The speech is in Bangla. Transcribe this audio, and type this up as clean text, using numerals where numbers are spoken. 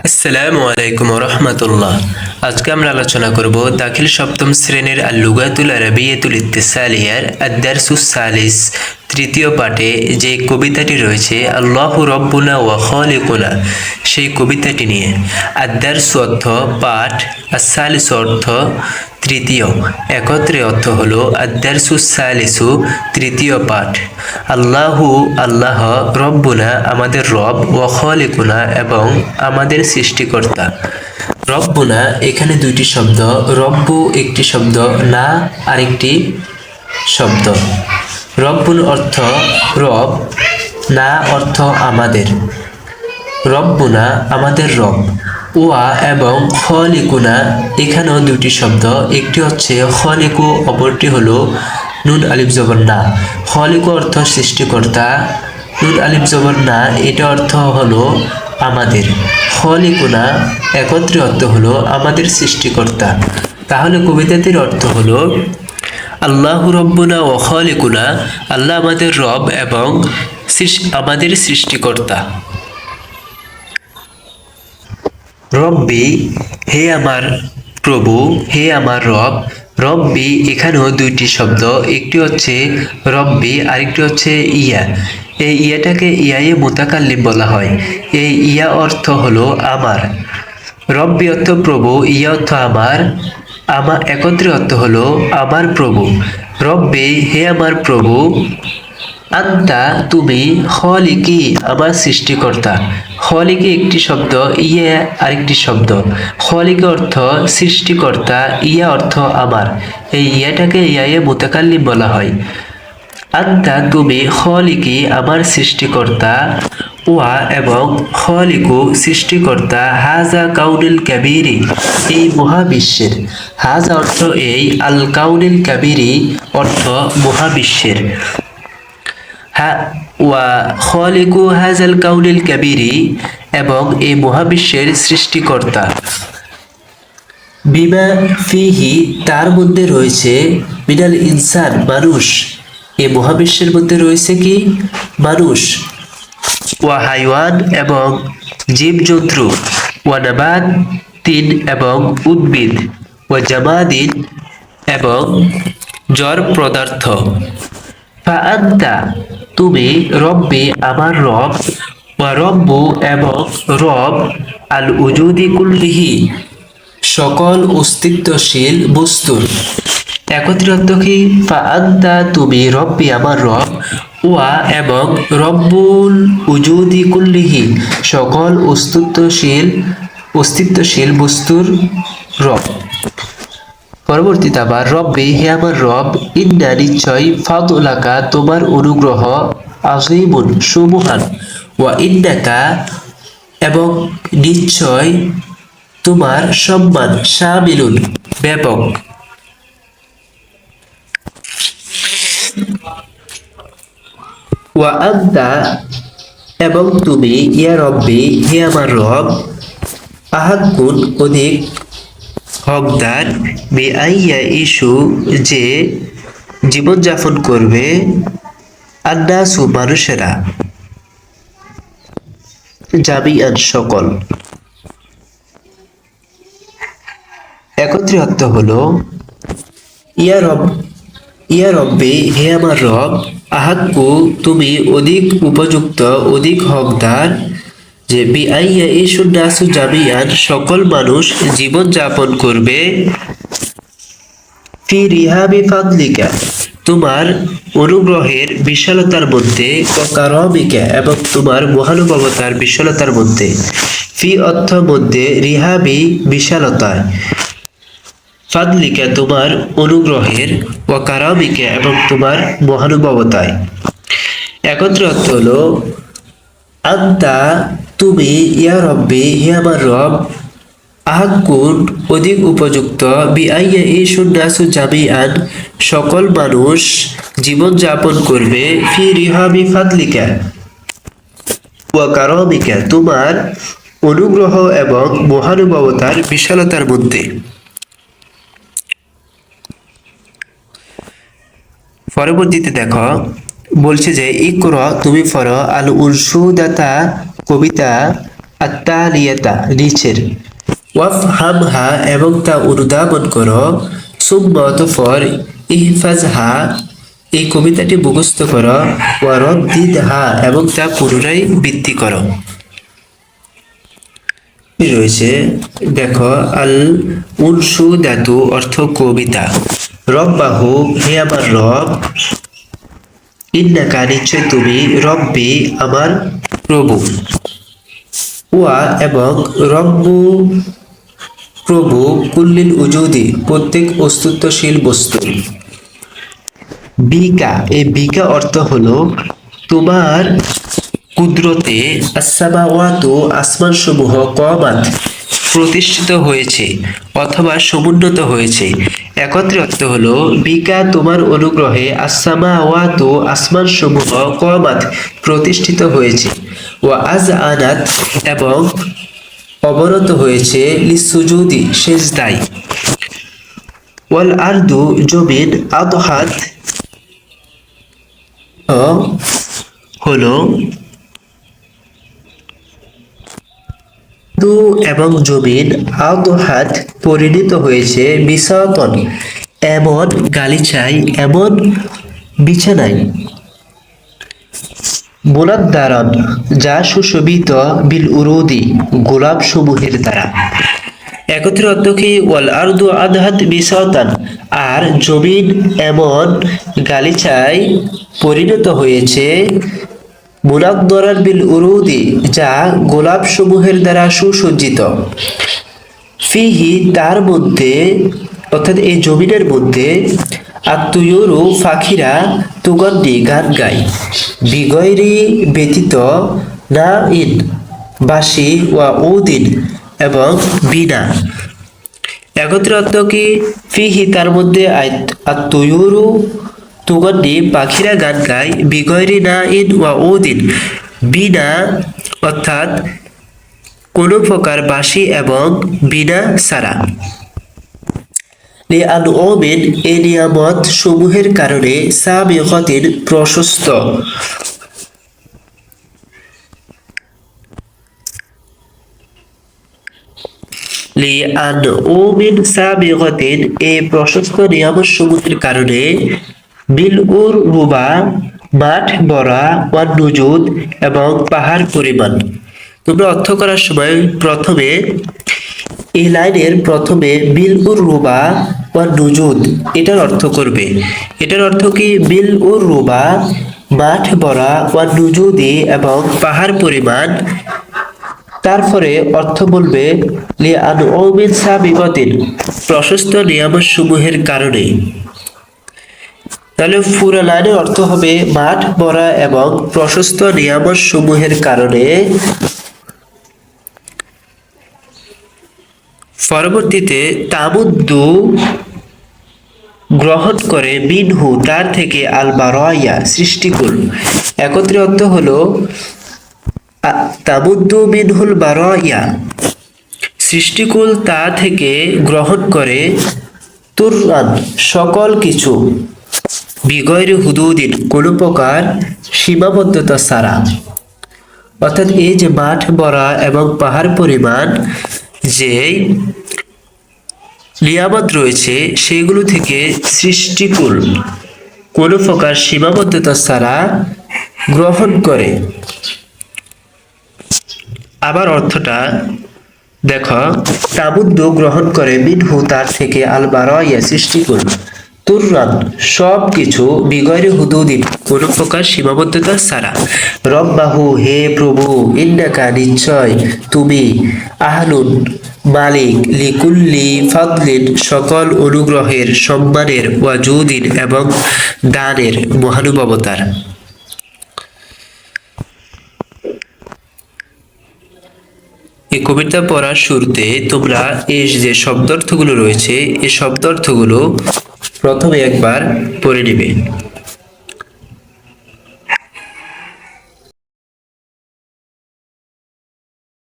আসসালামু আলাইকুম রহমতুল্লাহ। আজকে আমরা আলোচনা করব দাখিল সপ্তম শ্রেণীর আল লুগাতুল আরাবিয়াতুল ইত্তিসালিয়ার আদ-দারসুস সালিস তৃতীয় পাঠে যে কবিতাটি রয়েছে আল্লাহু রব্বুনা ওয়া খালিকুনা, সেই কবিতাটি নিয়ে। আদ-দারসু অর্থ পাঠ, আস-সালিস অর্থ তৃতীয়, একত্রে অর্থ হলো আদ-দারসুস সালিসু তৃতীয় পাঠ। আল্লাহু আল্লাহ, রব্বুনা আমাদের রব, ওয়া খালিকুনা এবং আমাদের সৃষ্টিকর্তা। রব্বুনা এখানে দুইটি শব্দ, রব্বু একটি শব্দ, না আরেকটি শব্দ। রব্বুন অর্থ রব, না অর্থ আমাদের। রব্বুনা আমাদের রব, ওয়া এবং খলিকুনা এখানেও দুটি শব্দ, একটি হচ্ছে খলিকু, অপরটি হলো নুন আলিফ জবর না। খলিকু অর্থ সৃষ্টিকর্তা, নুন আলিফ জবর না এটা অর্থ হলো আমাদের। খলিকুনা একত্রে অর্থ হলো আমাদের সৃষ্টিকর্তা। তাহলে কবিতাটির অর্থ হলো আল্লাহু রব্বুনা ওয়া খালিকুনা, আল্লাহ আমাদের রব এবং আমাদের সৃষ্টিকর্তা। রব্বি হে আমার প্রভু, হে আমার রব। রব্বি এখানেও দুইটি শব্দ, একটি হচ্ছে রব্বি আরেকটি হচ্ছে ইয়া। এই ইয়াটাকে ইয়ায়ে মুতাকাল্লিম বলা হয়। এই ইয়া অর্থ হলো আমার। রব্বি অর্থ প্রভু, ইয়া অর্থ আমার, আমার একত্রে অর্থ হলো আমার প্রভু। রব্বি হে আমার প্রভু, আন্তা তুমি, খলিকি আমার সৃষ্টিকর্তা। খলিকি একটি শব্দ, ইয়া আরেকটি শব্দ। খলিকি অর্থ সৃষ্টিকর্তা, ইয়া অর্থ আমার। এই ইয়াটাকে ইয়ায়ে মুতাকাল্লিম বলা হয়। আন্তা তুমি, খলিকি আমার সৃষ্টিকর্তা, ওয়া এবং খলিকু সৃষ্টিকর্তা, হাজা কাউনিল কাবিরি এই মহাবিশ্বের। হাজা অর্থ এই, আল কাউনিল কাবিরি অর্থ মহাবিশ্বের। ওয়া খলিকু হাজাল কাউনিল কাবিরি এবং এই মহাবিশ্বের সৃষ্টিকর্তা। বিমা ফিহি তার মধ্যে রয়েছে, মিনাল ইনসান মানুষ, এই মহাবিশ্বের মধ্যে রয়েছে কি মানুষ। ওয়া হাইওয়ান এবং জীবজন্তু, ওয়া নাবাত তিন এবং উদ্ভিদ, ওয়া জামাদিন এবং জড় পদার্থ। ফাআন্তা তুমি, রব্বি আমার রব, ওয়া রব্বু এবং রব, আল উজুদি কুল্লিহি সকল অস্তিত্বশীল বস্তুর। একত্রে অর্থ কি? ফাআন্তা তুমি, রব্বি আমার রব, ওয়া এবং রব্বুল উজুদি কুল্লিহি সকল অস্তিত্বশীল বস্তুর রব। পরবর্তীতে আবার রব্বি হে আমার রব, ইন্না নিশ্চয়, ফাদলাকা তোমার অনুগ্রহ, আযীমুন সুমহান, ওয়া ইন্নাকা এবং নিশ্চয় তোমার সম্মান, শামিলুন ব্যাপক। ওয়া আনতা এবং তুমি, ইয়া রব্বি হে আমার রব, আহাক্কুন অধিক হকদার, বিআইয়া ইস্যু যে জীবনযাপন করবে, আন্নাসু মানুষেরা, জামিআন সকল। একত্রে অর্থ হলো ইয়া রব্বি হে আমার রব, আহাক্কু তুমি অধিক উপযুক্ত, অধিক হকদার, যে বিআইয়া ইস্যু নাসু জামিআন সকল মানুষ জীবন যাপন করবে, ফি রিহাবি ফাদলিকা তোমার অনুগ্রহের বিশালতার মধ্যে, কারামিকা এবং তোমার মহানুভবতার বিশালতার মধ্যে। ফি অর্থ মধ্যে, রিহাবি বিশালতায়, ফাদলিকা তোমার অনুগ্রহের, ওয়া কারামিকা এবং তোমার মহানুভবতায়। একত্রে অর্থ হলো আন্তা তুমি, ইয়া রব্বি হে আমার রব, আহাক্কুন অধিক উপযুক্ত, বিআইয়া ইস্যু নাসু জামিআন সকল মানুষ জীবন যাপন করবে, ফি রিহাবি ফাদলিকা ওয়া কারামিকা তোমার অনুগ্রহ এবং মহানুভবতার বিশালতার মধ্যে। পরবর্তীতে দেখো বলছে যে ইকরা তুমি পড়ো, আল উনসুদাতা কবিতা, আত্তালিয়াতা নিচের, ওয়াফহামহা এবং তা অনুধাবন করো, সুম্মা অতঃপর ইহফাজহা এই কবিতাটি মুখস্থ করো, ওয়ারদ্দিদহা এবং তা পুনরায় বৃত্তি করো। রয়েছে দেখো, আল উনসুদাতু অর্থ কবিতা, রব্বাহু হে আমার রব, ইন্নাকা নিশ্চয় তুমি, রব্বি আমার প্রভু, ওয়া এবং রব্বু প্রভু, কুল্লিল উজুদি প্রত্যেক অস্তিত্বশীল বস্তু। বিকা এই বিকা অর্থ হলো তোমার কুদরতে, আসসামাওয়াতু আসমান সমূহ, কমাত প্রতিষ্ঠিত হয়েছে অথবা সমুন্নত হয়েছে। একত্রে অর্থ হলো বিকা তোমার অনুগ্রহে, আসসামাওয়াতু আসমান সমূহ, কমাত প্রতিষ্ঠিত হয়েছে, ওয়া আযআনাত এবং অবনত হয়েছে, লিসুজুদি সেজদায়, ওয়াল আরদু জমিন, আদহাত হলো এবং জমিন, আদহাত পরিণত হয়েছে, বিসাতন এমন গালিচাই, এমন বিছানায়, মুনাদ্দারান যা সুশোভিত, বিল উরুদি গোলাপ সমূহের দ্বারা। একত্রে অর্থ কি, ওয়াল আরদু আদহাত বিসাতান আর জমিন এমন গালিচায় পরিণত হয়েছে, মুনাদ্দারান বিল উরুদি যা গোলাপ সমূহের দ্বারা সুসজ্জিত, ফিহি তার মধ্যে অর্থাৎ এই জমিনের মধ্যে, আত্তুয়ুরু পাখিরা, তুগন্নি গান গায়, বিগয়রি ব্যতীত, না ইন বাঁশি, ওয়া উদিন এবং বীণা। একত্রে অর্থ কি, ফিহি তার মধ্যে, আত্তুয়ুরু তুগন্নি পাখিরা গান গায়, বিগয়রি না ইন ওয়া উদিন বীণা অর্থাৎ কোন প্রকার বাঁশি এবং বীণা ছাড়া। লিআনউমিন এই নিয়ামত সমূহের কারণে, সাবিগাতিন প্রশস্ত, লিআনউমিন সাবিগাতিন এই প্রশস্ত নিয়ামত সমূহের কারণে, বিল উর রুবা মাঠ ভরা, ওয়ান নুজুদ এবং পাহাড় পরিমাণ। তোমরা অর্থ করার সময় প্রথমে এই লাইনের প্রথমে বিল উর রুবা ওয়া নুজুদ এটার অর্থ করবে। এটার অর্থ কি, বিল উর রুবা মাঠ ভরা, ওয়া নুজুদি এবং পাহাড় পরিমাণ। তারপরে অর্থ বলবে লিআনউমিন সাবিগাতিন প্রশস্ত নিয়ামত সমূহের কারণে। তাহলে পুরো লাইনের অর্থ হবে মাঠ ভরা এবং প্রশস্ত নিয়ামত সমূহের কারণে। পরবর্তীতে তামুদ্দু গ্রহণ করে, মিনহু তার থেকে, আল বারায়া সৃষ্টিকুল। একত্রে অর্থ হলো তামুদ্দু মিনহুল বারায়া সৃষ্টিকুল তা থেকে গ্রহণ করে, তুররান সকল কিছু, বিগয়রি হুদুদিন কোন প্রকার সীমাবদ্ধতা ছাড়া। অর্থাৎ এই যে মাঠ ভরা এবং পাহাড় পরিমাণ যে নিয়ামত রয়েছে সেগুলো থেকে সৃষ্টিকুল কোন প্রকার সীমাবদ্ধতা ছাড়া গ্রহণ করে। আবার অর্থটা দেখো, তামুদ্দু গ্রহণ করে, মিনহু তার থেকে, আল বারায়া সৃষ্টিকুল, তুররান সব কিছু, বিগয়রি হুদুদিন কোন প্রকার সীমাবদ্ধতা ছাড়া। রব্বাহু হে প্রভু, ইন্নাকা নিশ্চয় তুমি, আহলুন মালিক, লিকুল্লি ফাদলিন সকল অনুগ্রহের, সম্মানের, ওয়া জুদিন এবং দানের মহানুভবতার। এই কবিতা পড়ার শুরুতে তোমরা এই যে শব্দার্থগুলো রয়েছে এই শব্দার্থগুলো প্রথমে একবার পড়ে নেবে।